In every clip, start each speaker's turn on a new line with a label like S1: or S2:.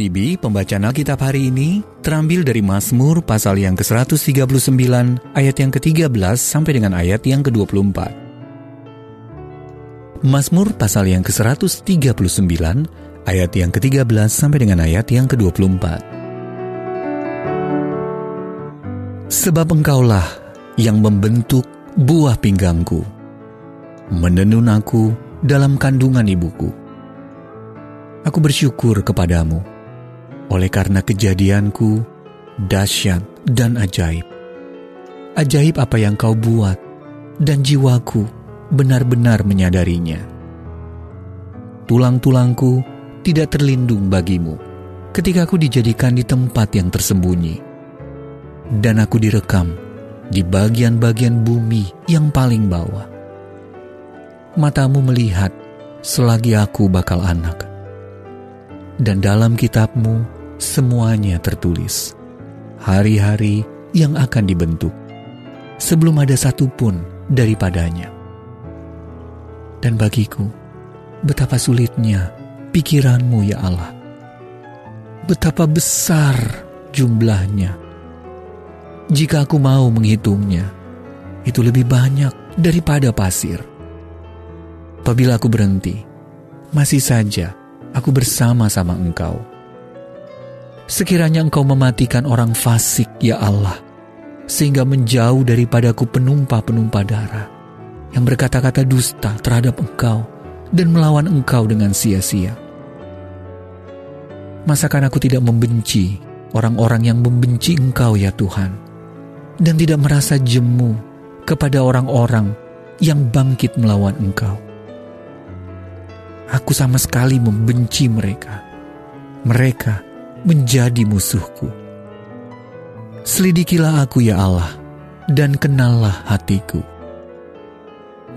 S1: KBB, pembacaan Alkitab hari ini terambil dari Mazmur pasal yang ke-139, ayat yang ke-13 sampai dengan ayat yang ke-24. Mazmur pasal yang ke-139, ayat yang ke-13 sampai dengan ayat yang ke-24. Sebab Engkaulah yang membentuk buah pinggangku, menenun aku dalam kandungan ibuku. Aku bersyukur kepadamu, oleh karena kejadianku dahsyat dan ajaib. Ajaib apa yang kau buat, dan jiwaku benar-benar menyadarinya. Tulang-tulangku tidak terlindung bagimu, ketika aku dijadikan di tempat yang tersembunyi, dan aku direkam di bagian-bagian bumi yang paling bawah. Matamu melihat selagi aku bakal anak, dan dalam kitabmu semuanya tertulis, hari-hari yang akan dibentuk, sebelum ada satupun daripadanya. Dan bagiku, betapa sulitnya pikiranmu ya Allah. Betapa besar jumlahnya. Jika aku mau menghitungnya, itu lebih banyak daripada pasir. Apabila aku berhenti, masih saja aku bersama-sama Engkau. Sekiranya Engkau mematikan orang fasik, ya Allah, sehingga menjauh daripadaku penumpah-penumpah darah yang berkata-kata dusta terhadap Engkau dan melawan Engkau dengan sia-sia. Masakan aku tidak membenci orang-orang yang membenci Engkau, ya Tuhan, dan tidak merasa jemu kepada orang-orang yang bangkit melawan Engkau. Aku sama sekali membenci mereka. Mereka menjadi musuhku. Selidikilah aku ya Allah, dan kenallah hatiku.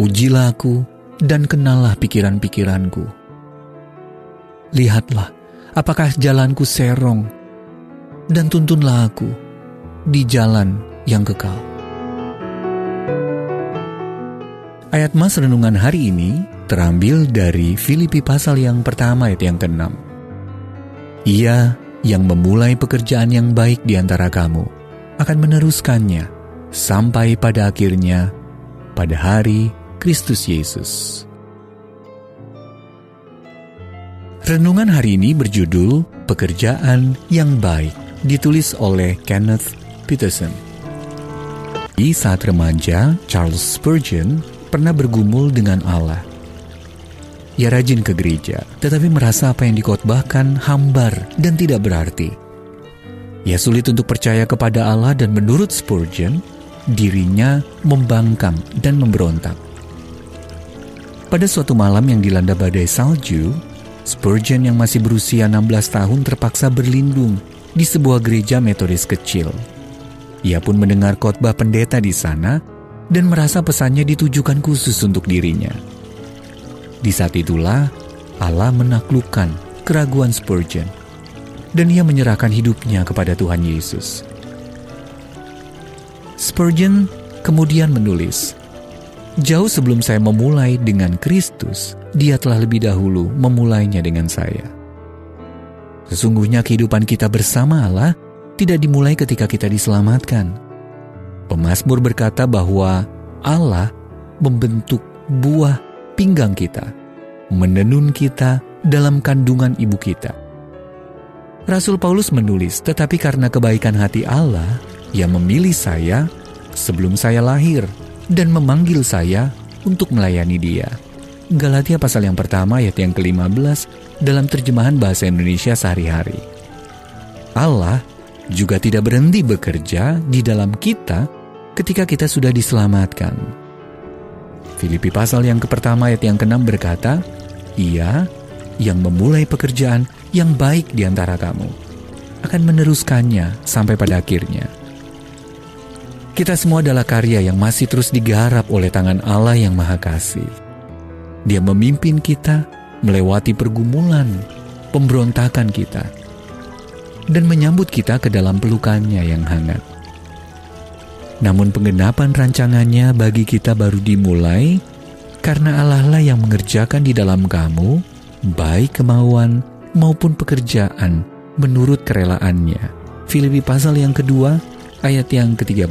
S1: Ujilah aku, dan kenallah pikiran-pikiranku. Lihatlah, apakah jalanku serong, dan tuntunlah aku di jalan yang kekal. Ayat Mas renungan hari ini terambil dari Filipi pasal yang pertama ayat yang ke-6. Ia yang memulai pekerjaan yang baik di antara kamu akan meneruskannya sampai pada akhirnya pada hari Kristus Yesus. Renungan hari ini berjudul Pekerjaan yang Baik, ditulis oleh Kenneth Peterson. Di saat remaja, Charles Spurgeon pernah bergumul dengan Allah. Ia rajin ke gereja, tetapi merasa apa yang dikotbahkan hambar dan tidak berarti. Ia sulit untuk percaya kepada Allah dan menurut Spurgeon, dirinya membangkang dan memberontak. Pada suatu malam yang dilanda badai salju, Spurgeon yang masih berusia 16 tahun terpaksa berlindung di sebuah gereja Metodis kecil. Ia pun mendengar khotbah pendeta di sana dan merasa pesannya ditujukan khusus untuk dirinya. Di saat itulah Allah menaklukkan keraguan Spurgeon dan ia menyerahkan hidupnya kepada Tuhan Yesus. Spurgeon kemudian menulis, "Jauh sebelum saya memulai dengan Kristus, Dia telah lebih dahulu memulainya dengan saya." Sesungguhnya kehidupan kita bersama Allah tidak dimulai ketika kita diselamatkan. Pemazmur berkata bahwa Allah membentuk buah pinggang kita, menenun kita dalam kandungan ibu kita. Rasul Paulus menulis, "Tetapi karena kebaikan hati Allah, Ia memilih saya sebelum saya lahir dan memanggil saya untuk melayani Dia." Galatia pasal yang pertama ayat yang ke-15 dalam terjemahan bahasa Indonesia sehari-hari. Allah juga tidak berhenti bekerja di dalam kita ketika kita sudah diselamatkan. Filipi pasal yang pertama ayat yang ke-6 berkata, "Ia yang memulai pekerjaan yang baik di antara kamu akan meneruskannya sampai pada akhirnya." Kita semua adalah karya yang masih terus digarap oleh tangan Allah yang Maha Kasih. Dia memimpin kita melewati pergumulan, pemberontakan kita, dan menyambut kita ke dalam pelukannya yang hangat. Namun penggenapan rancangannya bagi kita baru dimulai karena Allah lah yang mengerjakan di dalam kamu baik kemauan maupun pekerjaan menurut kerelaannya. Filipi pasal yang kedua, ayat yang ke-13.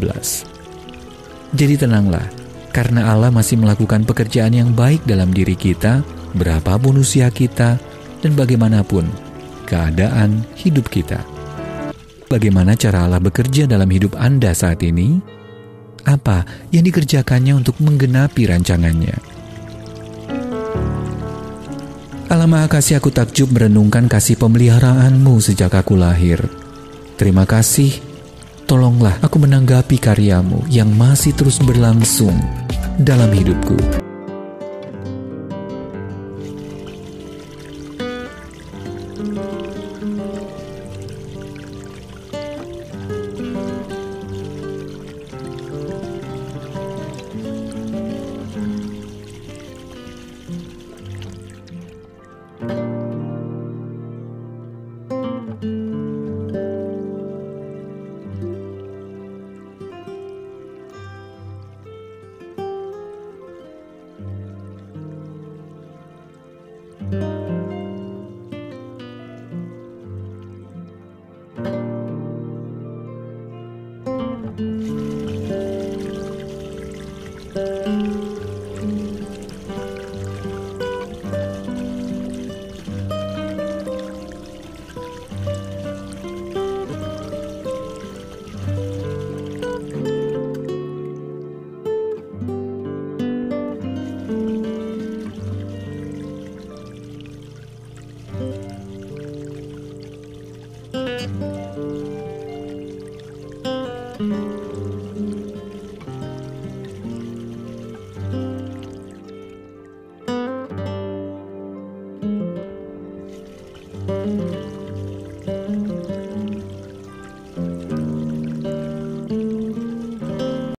S1: Jadi tenanglah, karena Allah masih melakukan pekerjaan yang baik dalam diri kita, berapapun usia kita, dan bagaimanapun keadaan hidup kita. Bagaimana cara Allah bekerja dalam hidup Anda saat ini? Apa yang dikerjakannya untuk menggenapi rancangannya? Allah Maha Kasih, aku takjub merenungkan kasih pemeliharaan-Mu sejak aku lahir. Terima kasih, tolonglah aku menanggapi karya-Mu yang masih terus berlangsung dalam hidupku.